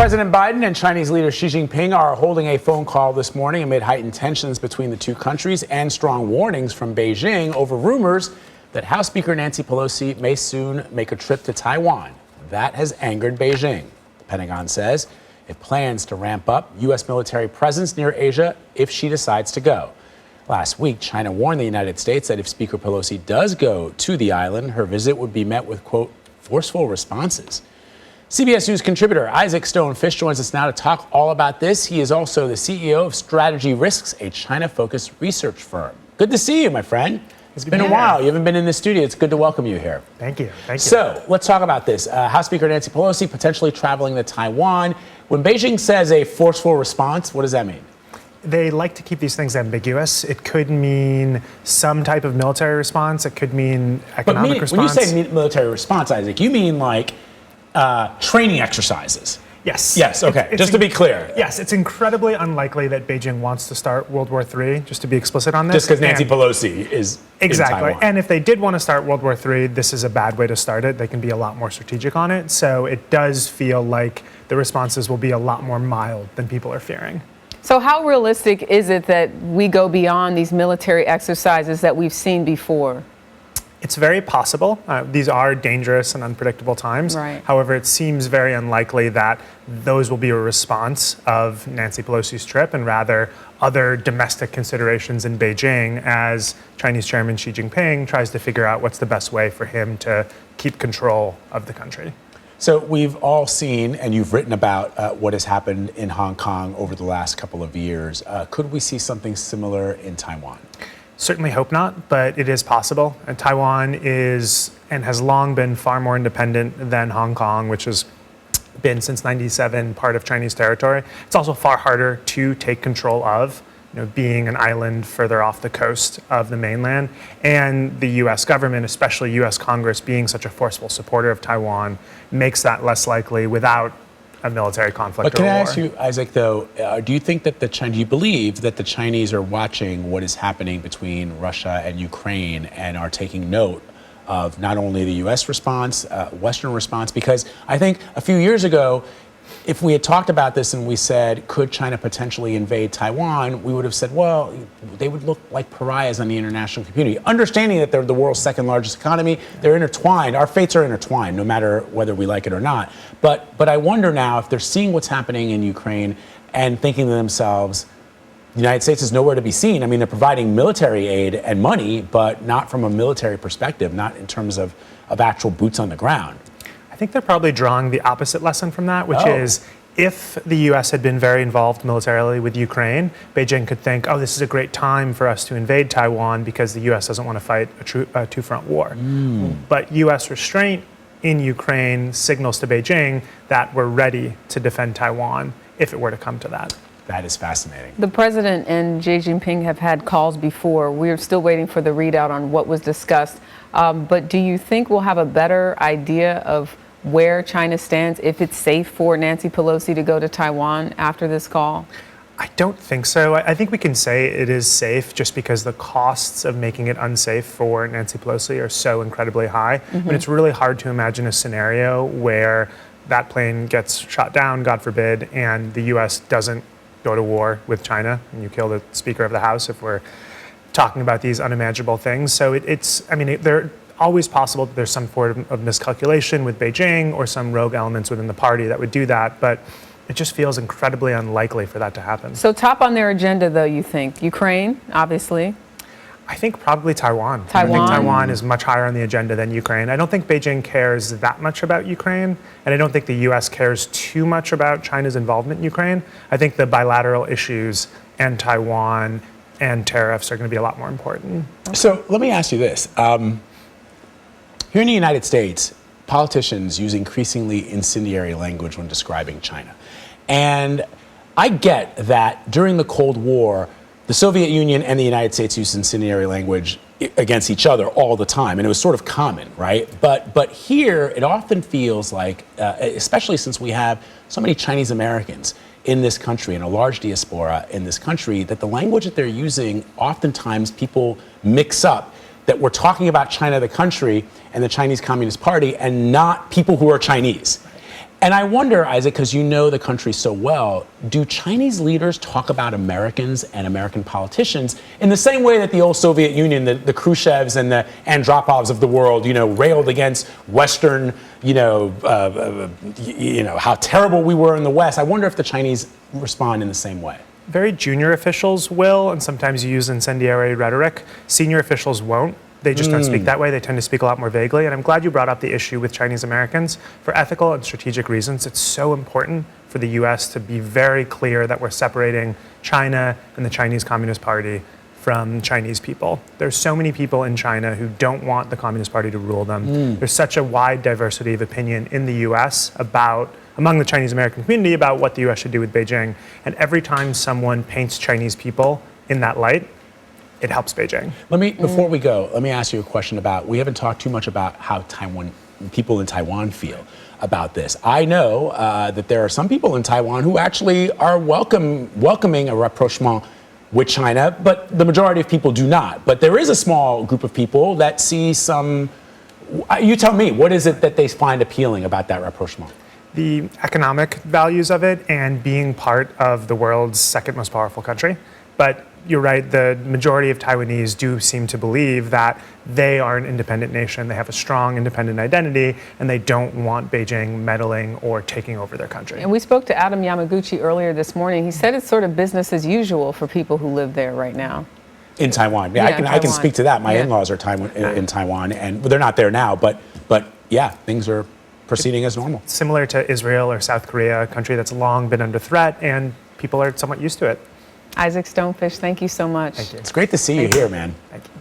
President Biden and Chinese leader Xi Jinping are holding a phone call this morning amid heightened tensions between the two countries and strong warnings from Beijing over rumors that House Speaker Nancy Pelosi may soon make a trip to Taiwan. That has angered Beijing. The Pentagon says it plans to ramp up U.S. military presence near Asia if she decides to go. Last week, China warned the United States that if Speaker Pelosi does go to the island, her visit would be met with, quote, forceful responses. CBS News contributor Isaac Stone-Fish joins us now to talk all about this. He is also the CEO of Strategy Risks, a China-focused research firm. Good to see you, my friend. It's been a while. You haven't been in the studio. It's good to welcome you here. Thank you. Thank you. So let's talk about this. House Speaker Nancy Pelosi potentially traveling to Taiwan. When Beijing says a forceful response, what does that mean? They like to keep these things ambiguous. It could mean some type of military response. It could mean economic response. When you say military response, Isaac, you mean like training exercises? Yes. Yes, okay. Just to be clear. Yes, it's incredibly unlikely that Beijing wants to start World War III, just to be explicit on this. Just because Nancy Pelosi is exactly. in Taiwan. And if they did want to start World War III, this is a bad way to start it. They can be a lot more strategic on it. So it does feel like the responses will be a lot more mild than people are fearing. So how realistic is it that we go beyond these military exercises that we've seen before? It's very possible. These are dangerous and unpredictable times. Right. However, it seems very unlikely that those will be a response of Nancy Pelosi's trip and rather other domestic considerations in Beijing as Chinese Chairman Xi Jinping tries to figure out what's the best way for him to keep control of the country. So we've all seen, and you've written about what has happened in Hong Kong over the last couple of years. Could we see something similar in Taiwan? Certainly hope not, but it is possible. And Taiwan is and has long been far more independent than Hong Kong, which has been since '97 part of Chinese territory. It's also far harder to take control of, being an island further off the coast of the mainland. And the U.S. government, especially U.S. Congress, being such a forceful supporter of Taiwan, makes that less likely without a military conflict but can or a I war. ask you, Isaac, though, do you think that do you believe that the Chinese are watching what is happening between Russia and Ukraine and are taking note of not only the U.S. response, Western response? Because I think a few years ago, if we had talked about this and we said, could China potentially invade Taiwan, we would have said, well, they would look like pariahs on the international community. Understanding that they're the world's second largest economy, they're intertwined. Our fates are intertwined, no matter whether we like it or not. But I wonder now if they're seeing what's happening in Ukraine and thinking to themselves, the United States is nowhere to be seen. I mean, they're providing military aid and money, but not from a military perspective, not in terms of actual boots on the ground. I think they're probably drawing the opposite lesson from that, which is if the U.S. had been very involved militarily with Ukraine, Beijing could think, oh, this is a great time for us to invade Taiwan because the U.S. doesn't want to fight a two-front war. But U.S. restraint in Ukraine signals to Beijing that we're ready to defend Taiwan if it were to come to that. That is fascinating. The president and Xi Jinping have had calls before. We're still waiting for the readout on what was discussed. But do you think we'll have a better idea of where China stands, if it's safe for Nancy Pelosi to go to Taiwan after this call? I don't think so. I think we can say it is safe just because the costs of making it unsafe for Nancy Pelosi are so incredibly high. But it's really hard to imagine a scenario where that plane gets shot down, God forbid, and the U.S. doesn't go to war with China and you kill the Speaker of the House if we're talking about these unimaginable things. So they're always possible that there's some form of miscalculation with Beijing or some rogue elements within the party that would do that, but it just feels incredibly unlikely for that to happen. So top on their agenda, though, you think? Ukraine, obviously. I think probably Taiwan. Taiwan. I think Taiwan is much higher on the agenda than Ukraine. I don't think Beijing cares that much about Ukraine, and I don't think the U.S. cares too much about China's involvement in Ukraine. I think the bilateral issues and Taiwan and tariffs are going to be a lot more important. So let me ask you this. Here in the United States, politicians use increasingly incendiary language when describing China. And I get that during the Cold War, the Soviet Union and the United States used incendiary language against each other all the time, and it was sort of common, right? But here, it often feels like, especially since we have so many Chinese Americans in this country and a large diaspora in this country, that the language that they're using, oftentimes people mix up that we're talking about China, the country, and the Chinese Communist Party, and not people who are Chinese. And I wonder, Isaac, because you know the country so well, do Chinese leaders talk about Americans and American politicians in the same way that the old Soviet Union, the Khrushchevs and the Andropovs of the world, railed against Western, how terrible we were in the West? I wonder if the Chinese respond in the same way. Very junior officials will, and sometimes use incendiary rhetoric. Senior officials won't. They just don't speak that way. They tend to speak a lot more vaguely. And I'm glad you brought up the issue with Chinese Americans. For ethical and strategic reasons, it's so important for the US to be very clear that we're separating China and the Chinese Communist Party from Chinese people. There's so many people in China who don't want the Communist Party to rule them. There's such a wide diversity of opinion in the US among the Chinese American community about what the US should do with Beijing. And every time someone paints Chinese people in that light, it helps Beijing. Before we go, let me ask you a question we haven't talked too much about how people in Taiwan feel about this. I know that there are some people in Taiwan who actually are welcoming a rapprochement with China, but the majority of people do not. But there is a small group of people that see some, you tell me, what is it that they find appealing about that rapprochement? The economic values of it and being part of the world's second most powerful country. But you're right, the majority of Taiwanese do seem to believe that they are an independent nation. They have a strong independent identity, and they don't want Beijing meddling or taking over their country. And we spoke to Adam Yamaguchi earlier this morning. He said it's sort of business as usual for people who live there right now. In Taiwan. Yeah, I can speak to that. My in-laws are in Taiwan, and they're not there now, but yeah, things are proceeding as normal. Similar to Israel or South Korea, a country that's long been under threat, and people are somewhat used to it. Isaac Stonefish, thank you so much. Thank you. It's great to see you here, man. Thank you.